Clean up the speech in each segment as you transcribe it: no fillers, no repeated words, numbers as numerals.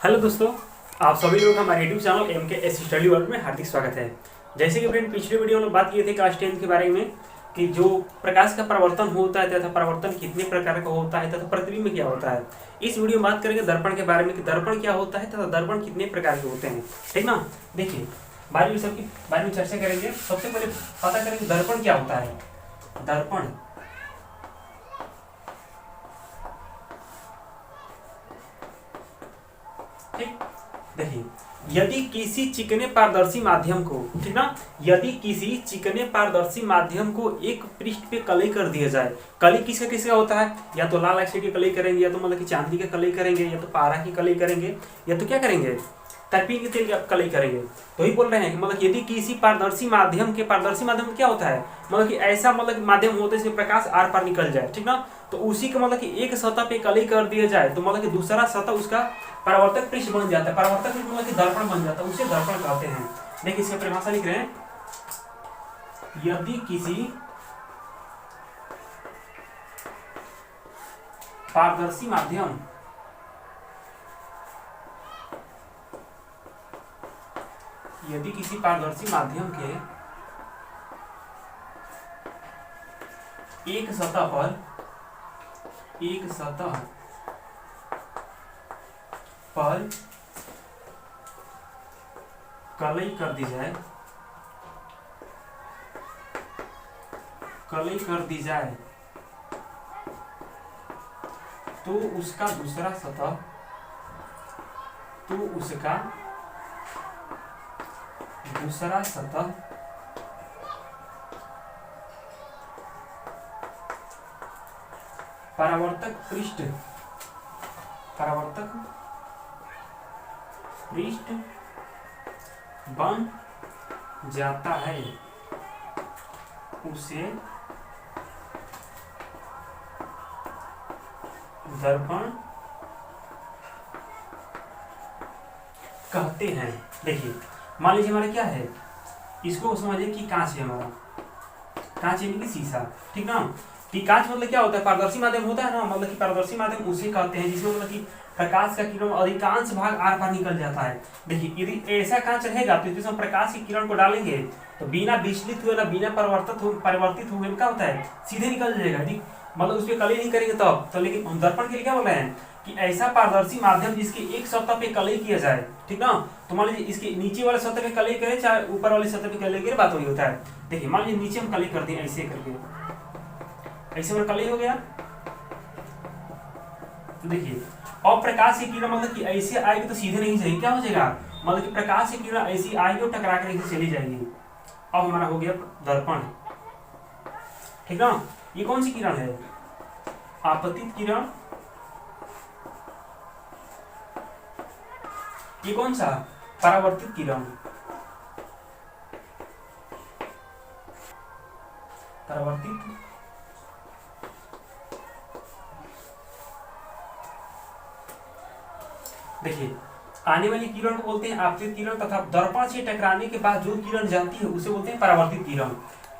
Hello दोस्तों, आप सभी लोग हमारे यूट्यूब चैनल एम के एस स्टडी वर्ल्ड में हार्दिक स्वागत है। जैसे कि फ्रेंड पिछले वीडियो में बात किए थे क्लास 10 के बारे में कि जो प्रकाश का परावर्तन होता है तथा परावर्तन कितने प्रकार का होता है तथा प्रतिबिंब क्या होता है। इस वीडियो में बात करेंगे दर्पण के बारे में कि दर्पण क्या होता है तथा दर्पण कितने प्रकार के होते हैं। ठीक ना, देखिए सबकी बारे में चर्चा करेंगे। सबसे पहले पता करेंगे दर्पण क्या होता है। दर्पण ठीक, देखिए यदि किसी चिकने पारदर्शी माध्यम को, ठीक ना, यदि किसी चिकने पारदर्शी माध्यम को एक पृष्ठ पे कलई कर दिया जाए। कलई किसका किसका होता है, या तो लाल ऑक्साइड की कलई करेंगे, या तो मतलब कि चांदी की कलई करेंगे, या तो पारा की कलई करेंगे, या तो क्या करेंगे, तरपीन के तेल की कलई करेंगे। तो ही बोल रहे हैं कि मतलब यदि किसी पारदर्शी माध्यम क्या होता है, मतलब कि ऐसा मतलब माध्यम होता है जिसमें प्रकाश आर पार निकल जाए। ठीक ना, तो उसी को मतलब कि एक सतह पे कलई कर दिया जाए तो मतलब कि दूसरा सतह उसका परावर्तक पृष्ठ बन जाता है। परावर्तक पृष्ठ मतलब कि दर्पण बन जाता है, उसे दर्पण कहते हैं। देखिए इसकी परिभाषा लिख रहे हैं, यदि किसी पारदर्शी माध्यम के एक सतह पर कलई कर दी जाए तो उसका दूसरा सतह परावर्तक पृष्ठ बन जाता है, उसे दर्पण कहते हैं। देखिए मान लीजिए हमारा क्या है, इसको समझिए कि कांच है हमारा, कांच यानी कि शीशा। ठीक ना, कि कांच मतलब क्या होता है, पारदर्शी माध्यम होता है ना, मतलब कि पारदर्शी माध्यम उसे कहते हैं जिसमें मतलब कि प्रकाश का किरण अधिकांश भाग आर पार निकल जाता है। देखिए यदि ऐसा कांच रहेगा तो इसमें प्रकाश की किरण को डालेंगे तो बिना विचलित हुए ना बिना परिवर्तित हुए क्या होता है, सीधे निकल जाएगा। यदि मतलब उस पर कलई नहीं करेंगे तब तो, लेकिन हम दर्पण के लिए क्या बोल रहे हैं कि ऐसा पारदर्शी माध्यम जिसके एक सतह पे कलई किया जाए। ठीक ना, तो मान लीजिए इसके नीचे वाले सतह पे कलई करें चाहे ऊपर वाले सतह पे कलई करे, बात वही होता है। देखिए मान लीजिए नीचे हम कलई कर दें ऐसे करके, ऐसे में कलई हो गया। तो देखिए और प्रकाश की किरण मतलब कि ऐसे आएगी तो सीधे नहीं जाएगी, क्या हो जाएगा, मतलब कि प्रकाश की किरण ऐसी आएगी और टकरा कर ऐसे चली जाएगी। अब हमारा हो गया दर्पण। ठीक ना, ये कौन सी किरण है, आपतित किरण। ये कौन सा, परावर्तित किरण। देखिए आने वाली किरण को बोलते हैं आपतित किरण, तथा दर्पण से टकराने के बाद जो किरण जाती है उसे बोलते हैं परावर्तित किरण।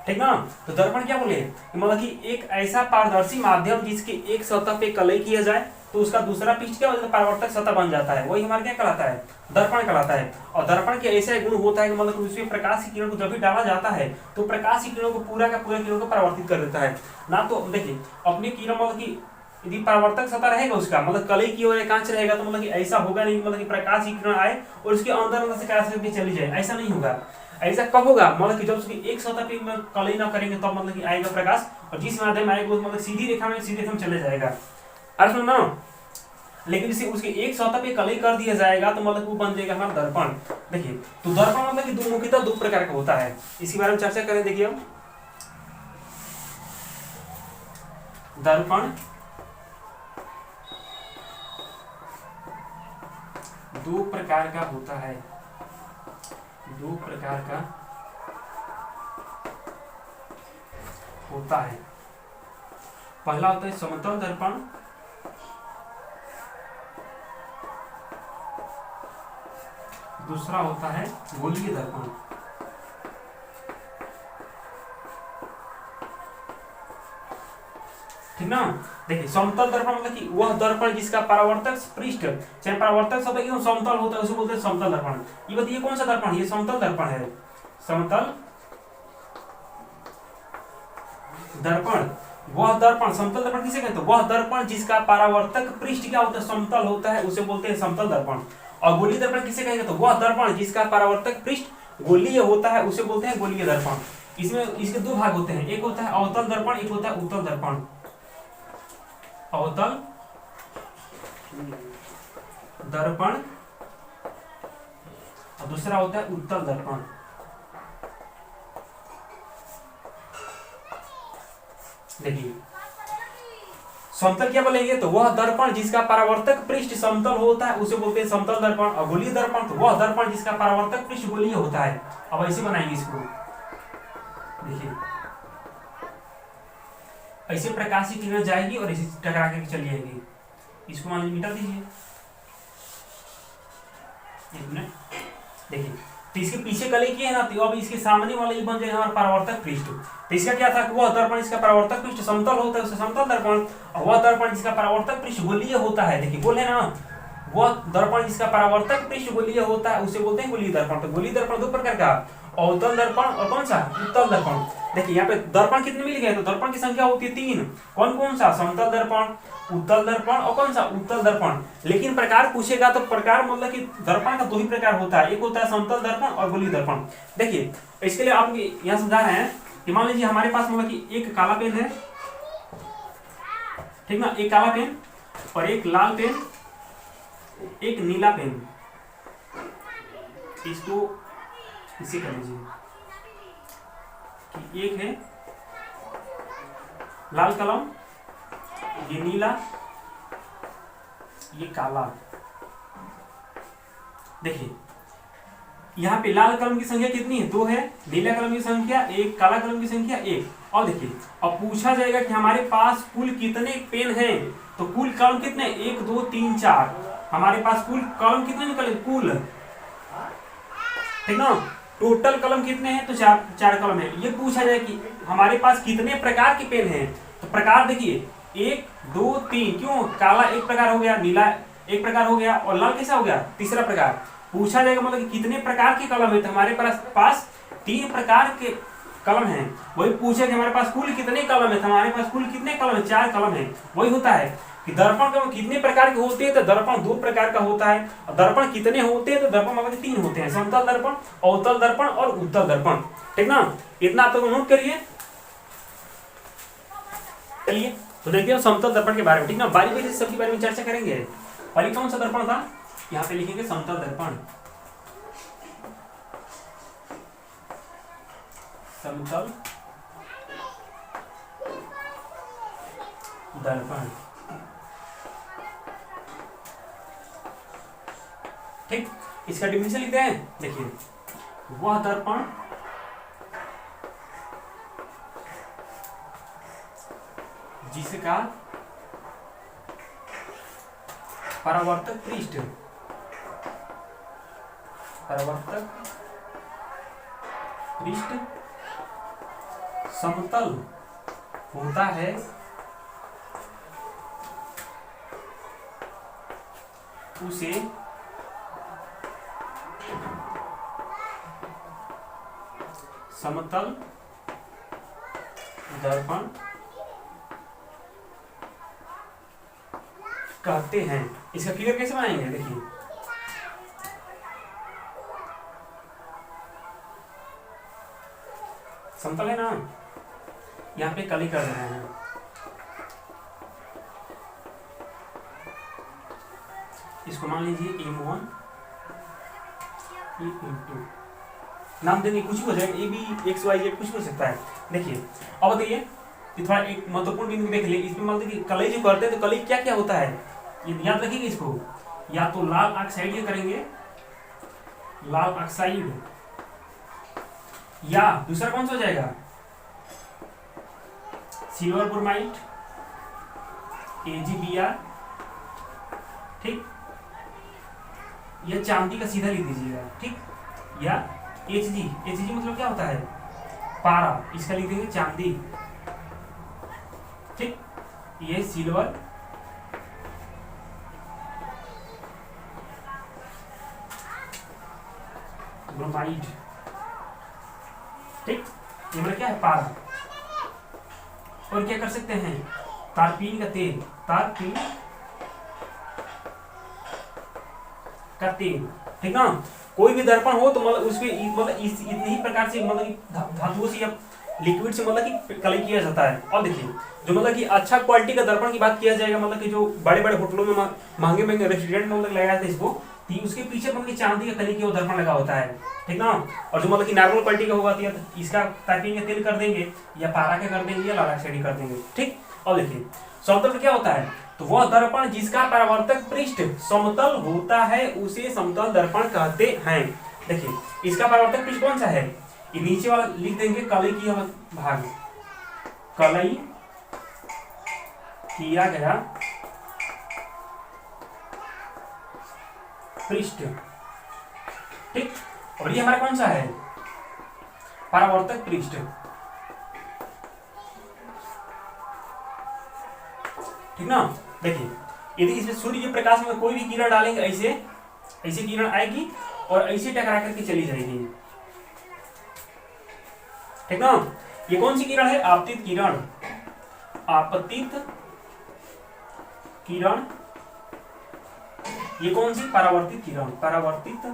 ठीक ना, तो दर्पण क्या बोले, मतलब कि एक ऐसा पारदर्शी माध्यम जिसके एक सतह पे कलई किया जाए तो उसका दूसरा पृष्ठ क्या हो जाता है, परावर्तक सतह बन जाता है, वही हमारा क्या कहलाता है, दर्पण कहलाता है। और दर्पण के ऐसा गुण होता है कि मतलब उसमें प्रकाश की किरण को जब भी डाला जाता है तो प्रकाश की किरणों को पूरा का पूरा किरण को परावर्तित कर देता है ना। तो देखिए अपनी किरण मतलब कि यदि परावर्तक सतह रहेगा उसका मतलब कलई की ओर कांच रहेगा तो मतलब कि ऐसा होगा नहीं, मतलब कि प्रकाश की किरण आए और उसके अंदर से कांच करके चली जाए, ऐसा नहीं होगा। ऐसा कब होगा, मतलब कि जब उसकी एक सतह पे कलई ना करेंगे तब मतलब कि आएगा प्रकाश, और जिस माध्यम आएगा मतलब सीधी रेखा में सीधे हम चले जाएगा। अरे सुनो ना, लेकिन जैसे उसके एक सतह पे कलई कर दिया जाएगा तो मतलब वो बन जाएगा हमारा दर्पण। देखिए तो दर्पण मतलब कि दो मुख्यतः दो प्रकार का होता है, इसी बारे में चर्चा करें। देखिए हम दर्पण दो प्रकार का होता है, दो प्रकार का होता है। पहला होता है समतल दर्पण, दूसरा होता है गोलीय दर्पण। ठीक ठीक ना। देखिए समतल दर्पण मतलब कि वह दर्पण जिसका परावर्तक पृष्ठ चाहे परावर्तक शब्द एकदम समतल होता है उसे बोलते हैं समतल दर्पण। ये बताइए कौन सा दर्पण है, ये समतल दर्पण है। समतल दर्पण, वह दर्पण, समतल दर्पण किसे कहते हैं, वह दर्पण जिसका परावर्तक पृष्ठ क्या होता है, समतल होता है उसे बोलते हैं समतल दर्पण। और गोलीय दर्पण किसे कहेंगे, तो वह दर्पण जिसका परावर्तक पृष्ठ गोलीय होता है उसे बोलते हैं गोलीय दर्पण। इसमें इसके दो भाग होते हैं, एक होता है अवतल दर्पण, एक होता है उत्तल दर्पण। अवतल दर्पण और दूसरा होता है उत्तल दर्पण। देखिए समतल क्या बोलेंगे, तो वह दर्पण जिसका परावर्तक पृष्ठ समतल होता है उसे बोलते हैं समतल दर्पण। और गोलीय दर्पण, तो वह दर्पण जिसका परावर्तक पृष्ठ गोलीय होता है। अब ऐसे बनाएंगे इसको, देखिए ऐसे प्रकाश की किरण जाएगी और इसे टकरा के चली जाएगी। इसको मान लीजिए मिटा दीजिए, एक मिनट। देखिए तो इसके पीछे कले की है ना, तो अब इसके सामने वाला ये बन जाएगा हमारा परावर्तक पृष्ठ। तो इसका क्या था कि वह दर्पण जिसका परावर्तक पृष्ठ समतल होता है उसे समतल दर्पण, और वह दर्पण जिसका परावर्तक पृष्ठ गोलीय होता है, देखिए बोले ना, वह दर्पण जिसका परावर्तक पृष्ठ गोलीय होता है उसे बोलते हैं गोलीय दर्पण। तो गोलीय दर्पण दो प्रकार का, अवतल दर्पण और कौन सा, उत्तल दर्पण। देखिए यहाँ पे दर्पण कितने मिल गए, तो दर्पण की संख्या होती है 3। कौन कौन सा, समतल दर्पण, उत्तल दर्पण और कौन सा, उत्तल दर्पण। लेकिन प्रकार पूछेगा तो प्रकार मतलब कि दर्पण का दो ही प्रकार होता है, एक होता है समतल दर्पण और गोलीय दर्पण। देखिए इसके लिए आप यहाँ समझा रहे हैं कि मान लीजिए हमारे पास मतलब कि एक काला पेन है, ठीक ना, एक काला पेन और एक लाल पेन, एक नीला पेन। इसको इसे कर लीजिए कि एक है लाल कलम, ये नीला, ये काला। देखिए यहाँ पे लाल कलम की संख्या कितनी है, 2 है, नीला कलम की संख्या 1, काला कलम की संख्या 1। और देखिए अब पूछा जाएगा कि हमारे पास कुल कितने पेन हैं, तो कुल कलम कितने, 1 2 3 4। हमारे पास कुल कलम कितने निकले, कुल, ठीक ना, टोटल कलम कितने हैं, तो 4 कलम है। ये पूछा जाए कि हमारे पास कितने प्रकार के पेन हैं, तो प्रकार देखिए 1 2 3, क्यों, काला एक प्रकार हो गया, नीला एक प्रकार हो गया और लाल कैसा हो गया, तीसरा प्रकार। पूछा जाएगा मतलब कि कितने प्रकार के कलम है, तो हमारे पास 3 प्रकार के कलम हैं। वही पूछे कि हमारे पास कुल कितने कलम है, तो हमारे पास कुल कितने कलम है, 4 कलम है। वही होता है कि दर्पण का कितने प्रकार के होते हैं, तो दर्पण 2 प्रकार का होता है। और दर्पण कितने होते हैं, तो दर्पण मतलब 3 होते हैं, समतल दर्पण, अवतल दर्पण और उत्तल दर्पण, ठीक ना। इतना आप लोग नोट करिए। चलिए तो देखते हैं समतल दर्पण के बारे में, ठीक ना, बारी बारी से सबके बारे में चर्चा करेंगे। पहले कौन सा दर्पण था, यहाँ पे लिखेंगे समतल दर्पण, समतल दर्पण, ठीक। इसका डिफिनेशन लिखते हैं, देखिए वह दर्पण जिसका परावर्तक पृष्ठ समतल होता है उसे समतल दर्पण कहते हैं। इसका फिगर कैसे बनाएंगे, देखिए समतल है ना, यहाँ पे कली कर रहे हैं, इसको मान लीजिए M1 E2 नाम देंगे, कुछ भी हो जाएगा, A B X Y Z कुछ भी हो सकता है। देखिए अब बताइए थोड़ा एक महत्वपूर्ण बिंदु देख ले, इसमें मान लीजिए कलई जो करते हैं तो कलई क्या क्या होता है, ये याद रखिएगा इसको, या तो लाल ऑक्साइड ये करेंगे, लाल ऑक्साइड, या दूसरा कौन सा हो जाएगा, सिल्वर ब्रोमाइड, AgBr, ठीक, या चांदी का सीधा लिख दीजिएगा, ठीक, या Hg मतलब क्या होता है, पारा, इसका लिख देंगे चांदी, ठीक। ये सिल्वर ब्रोमाइड, ठीक, ये मेरा क्या है पारा। और क्या कर सकते हैं, तारपीन का तेल, तारपीन का तेल, ठीक ना। कोई भी दर्पण हो तो मतलब उसमें मतलब इतने ही प्रकार से मतलब धातुओं से या लिक्विड से मतलब कि कलई किया जाता है। और देखिए जो मतलब कि अच्छा क्वालिटी का दर्पण की बात किया जाएगा, मतलब कि जो बड़े बड़े होटलों में महंगे महंगे रेस्टोरेंट में मतलब लगाया जाता है इसको, तो उसके पीछे मतलब कि चांदी का कली की वो दर्पण लगा होता है, ठीक ना। और जो मतलब कि नॉर्मल क्वालिटी का होगा तो इसका तारपीन का तेल कर देंगे, या पारा का कर देंगे, या लाल ऑक्साइड कर देंगे, ठीक। और देखिए समतल पर क्या होता है, तो वह दर्पण जिसका परावर्तक पृष्ठ समतल होता है उसे समतल दर्पण कहते हैं। देखिए इसका परावर्तक पृष्ठ कौन सा है, ये नीचे वाला लिख देंगे, कलई किया भाग, कलई किया गया पृष्ठ, ठीक। और ये हमारा कौन सा है, परावर्तक पृष्ठ, ठीक ना। देखिए यदि इसमें सूर्य के प्रकाश में कोई भी किरण डालेंगे, ऐसे ऐसे किरण आएगी और ऐसे टकरा करके चली जाएगी, ठीक ना। ये कौन सी किरण है, आपतित किरण, आपतित किरण। ये कौन सी, परावर्तित किरण, परावर्तित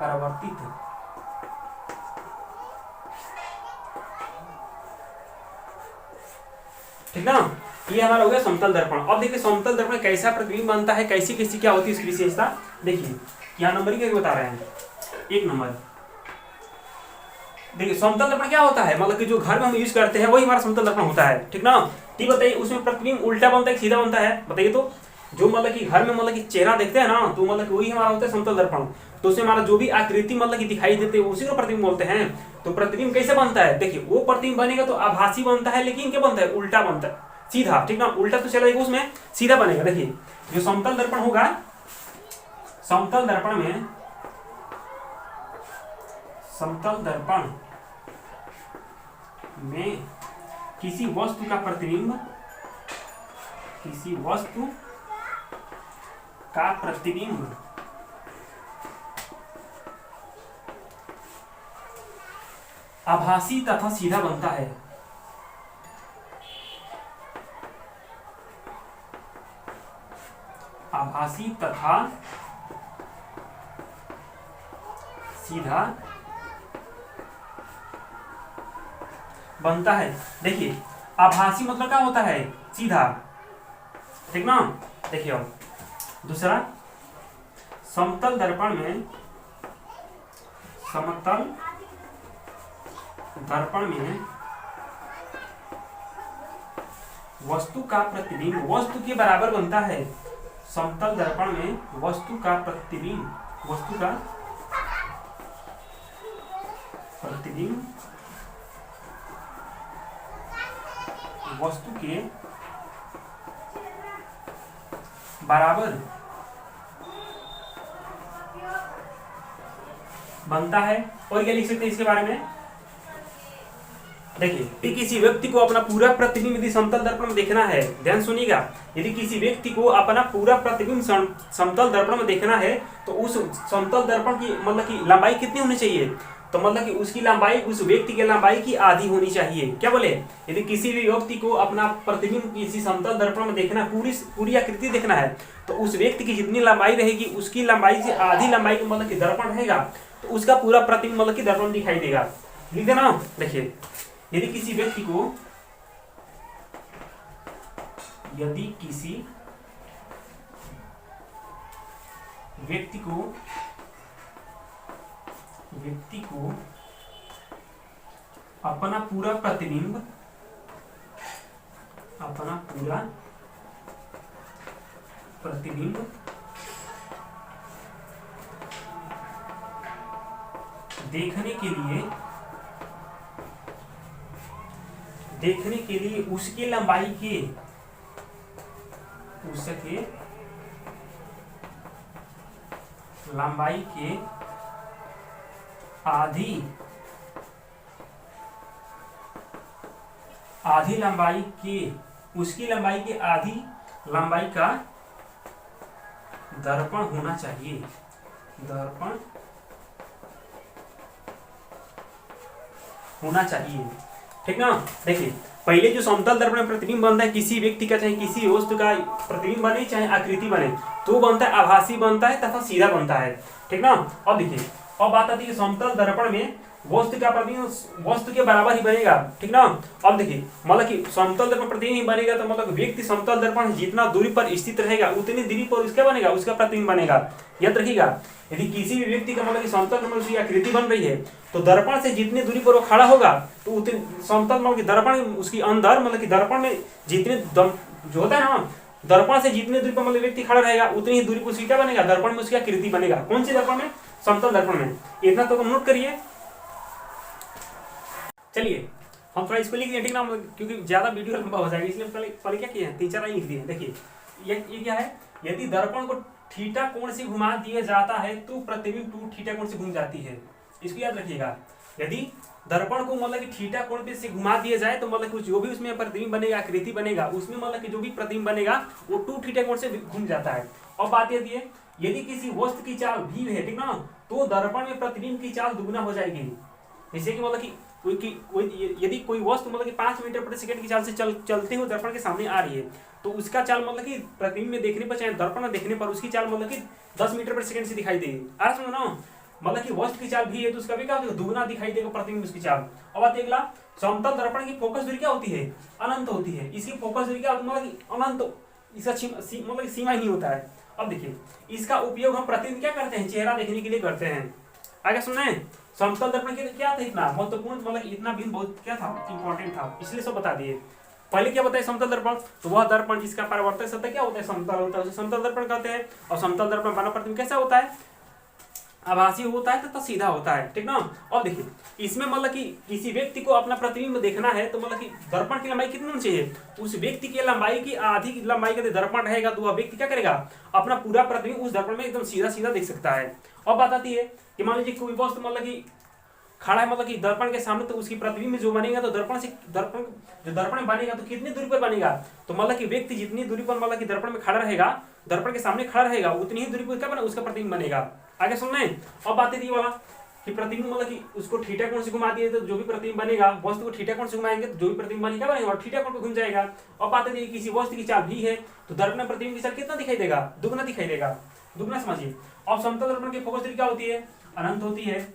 परावर्तित ठीक ना। ये हमारा हो गया समतल दर्पण। अब देखिए समतल दर्पण कैसा प्रतिबिंब बनता है, कैसी कैसी क्या होती है इसकी विशेषता। देखिए यहाँ नंबर क्या बता रहे हैं, एक नंबर। देखिए समतल दर्पण क्या होता है, मतलब कि जो घर में हम यूज करते हैं वही हमारा समतल दर्पण होता है, ठीक ना। ठीक बताइए उसमें प्रतिबिंब उल्टा बनता है सीधा बनता है, बताइए तो। जो मतलब कि घर में मतलब कि चेहरा देखते हैं ना, तो मतलब कि वही हमारा होता है समतल दर्पण। तो उसमें हमारा जो भी आकृति मतलब कि दिखाई देते हैं उसी को प्रतिबिंब बोलते हैं। तो प्रतिबिंब कैसे बनता है, देखिए वो प्रतिबिंब बनेगा तो आभासी बनता है, लेकिन क्या बनता है, उल्टा बनता है, सीधा, ठीक ना। उल्टा तो चलेगा, उसमें सीधा बनेगा। देखिए जो समतल दर्पण होगा, समतल दर्पण में, समतल दर्पण में किसी वस्तु का प्रतिबिंब, किसी वस्तु का प्रतिबिंब आभासी तथा सीधा बनता है। आभासी तथा सीधा बनता है। देखिए आभासी मतलब क्या होता है, सीधा, ठीक ना। देखिए और दूसरा, समतल दर्पण में, समतल दर्पण में वस्तु का प्रतिबिंब वस्तु के बराबर बनता है। समतल दर्पण में वस्तु का प्रतिबिंब, वस्तु का प्रतिबिंब वस्तु के बराबर बनता है। और क्या लिख सकते हैं इसके बारे में, देखिए किसी व्यक्ति को अपना पूरा प्रतिबिंब यदि समतल दर्पण में देखना है, ध्यान सुनिएगा, यदि किसी व्यक्ति को अपना पूरा प्रतिबिंब समतल दर्पण में देखना है तो उस समतल दर्पण की मतलब की लंबाई कितनी होनी चाहिए, तो मतलब कि उसकी लंबाई उस व्यक्ति की लंबाई की आधी होनी चाहिए। क्या बोले, यदि किसी भी व्यक्ति को अपना प्रतिबिंब किसी समतल दर्पण में देखना, पूरी आकृति देखना है, तो उस व्यक्ति की जितनी लंबाई रहेगी उसकी लंबाई से आधी लंबाई का मतलब कि दर्पण रहेगा, तो उसका पूरा प्रतिबिंब मतलब कि दर्पण दिखाई देगा। लिख देना। देखिए यदि किसी व्यक्ति को, यदि किसी व्यक्ति को अपना पूरा प्रतिबिंब, अपना पूरा प्रतिबिंब देखने के लिए उसकी लंबाई के, उसके लंबाई के आधी लंबाई के, उसकी लंबाई के आधी लंबाई का दर्पण होना चाहिए, दर्पण होना चाहिए। ठीक ना। देखिए पहले जो समतल दर्पण में प्रतिबिंब बनता है किसी व्यक्ति का, चाहे किसी वस्तु का प्रतिबिंब बने चाहे आकृति बने, तो बनता है आभासी बनता है तथा सीधा बनता है। ठीक ना। अब देखिए अब बात आती है समतल दर्पण में वस्तु का प्रतिबिंब वस्तु के बराबर ही बनेगा। ठीक ना। अब देखिए मतलब कि समतल दर्पण प्रतिबिंब ही बनेगा तो मतलब व्यक्ति समतल दर्पण जितना दूरी पर स्थित रहेगा उतनी दूरी पर उसका बनेगा, उसका प्रतिबिंब बनेगा। याद रखिएगा यदि किसी भी व्यक्ति का मतलब कि समतल दर्पण की आकृति बन रही है तो दर्पण से जितनी दूरी पर वो खड़ा होगा तो उतनी समतल मतलब कि दर्पण उसकी अंदर मतलब कि दर्पण में जितने जो होता है ना, दर्पण से जितनी दूरी पर मतलब व्यक्ति खड़ा रहेगा उतनी ही दूरी पर उसकी क्या बनेगा, दर्पण में उसकी आकृति बनेगा। कौन सी दर्पण में, समतल दर्पण में। इतना तो नोट करिए। चलिए हम थोड़ा इसको लिख दिए। ठीक ना, क्योंकि ज्यादा वीडियो लंबा हो जाएगा इसलिए पहले क्या किए हैं 3-4 लाइन लिख दिए। देखिए ये क्या है, यदि दर्पण को थीटा कोण से घुमा दिया जाता है तो प्रतिबिंब 2 थीटा कोण से घूम जाती है। इसको याद रखिएगा, यदि दर्पण को मतलब कि थीटा कोण पे से घुमा दिया जाए तो मतलब कि जो भी उसमें प्रतिबिंब बनेगा, आकृति बनेगा, उसमें मतलब कि जो भी प्रतिबिंब बनेगा वो 2 थीटा कोण से घूम जाता है। और बात यदि है यदि किसी वस्तु की चाल भी है, ठीक ना, तो दर्पण में प्रतिबिंब की चाल दुगुना हो जाएगी। जैसे कि मतलब कि यदि कोई वस्तु मतलब कि 5 मीटर प्रति सेकंड की चाल से चलते हुए दर्पण के सामने आ रही है तो उसका चाल मतलब कि प्रतिबिंब में देखने पर चाहे दर्पण में देखने पर उसकी चाल मतलब कि 10 मीटर प्रति सेकंड से दिखाई देगी। आ समझो ना, मतलब कि वस्तु की चाल भी है तो उसका भी क्या होगा, दुगुना दिखाई देगा प्रतिबिंब उसकी चाल। अब बात अगला, समतल दर्पण की फोकस दूरी क्या होती है, अनंत होती है। इसकी फोकस दूरी क्या मतलब कि अनंत, इसका मतलब सीमा ही नहीं होता है। अब देखिए इसका उपयोग हम प्रतिबिंब क्या करते हैं, चेहरा देखने के लिए करते हैं। आगे सुनना है, समतल दर्पण के क्या था इतना महत्वपूर्ण, मतलब इतना भी बहुत क्या था, इंपॉर्टेंट था, इसलिए सब बता दिए। पहले क्या बताया समतल दर्पण, तो वह दर्पण जिसका परावर्तक सतह क्या होता है, समतल होता है, उसे समतल दर्पण कहते हैं। और समतल दर्पण बना प्रतिबिंब कैसा होता है, आभासी होता है तथा सीधा होता है। ठीक ना। अब देखिए इसमें मतलब कि किसी व्यक्ति को अपना प्रतिबिंब देखना है तो मतलब कि दर्पण की लंबाई कितनी होनी चाहिए, उस व्यक्ति की लंबाई की आधी की लंबाई का दर्पण रहेगा तो वह व्यक्ति क्या करेगा, अपना पूरा प्रतिबिंब उस दर्पण में एकदम सीधा सीधा देख सकता है। अब बात आती है कि मान लीजिए कोई वस्तु मतलब कि खड़ा है मतलब कि दर्पण के सामने, तो उसकी प्रतिबिंब जो बनेगा तो दर्पण जो दर्पण में बनेगा तो कितनी दूरी पर बनेगा, तो मतलब कि व्यक्ति जितनी दूरी पर मतलब कि दर्पण में खड़ा रहेगा, दर्पण के सामने खड़ा रहेगा उतनी ही दूरी पर क्या बना, उसका प्रतिबिंब बनेगा। आगे सुन रहे हैं। अब बात है वाला कि प्रतिबिंब मतलब कि उसको थीटा कोण से घुमा दिए तो जो भी प्रतिबिंब बनेगा, वस्तु को थीटा कोण से घुमाएंगे तो जो भी प्रतिबिंब बनेगा और थीटा कोण पे घूम जाएगा। अब बात है किसी वस्तु की चाल भी है तो दर्पण में प्रतिबिंब की चाल कितना दिखाई देगा, दुगना दिखाई देगा, दुगना समझिए। अब समतल दर्पण की फोकस दूरी क्या होती है, अनंत होती है।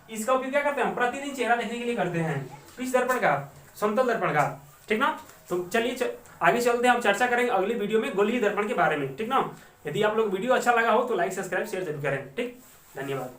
इसका उपयोग क्या करते हैं, प्रतिदिन चेहरा देखने के लिए करते हैं। किस दर्पण का, समतल दर्पण का। ठीक ना। तो चलिए आगे चलते हैं, हम चर्चा करेंगे अगली वीडियो में गोलीय दर्पण के बारे में। ठीक ना। यदि आप लोग वीडियो अच्छा लगा हो तो लाइक सब्सक्राइब शेयर जरूर करें। ठीक, धन्यवाद।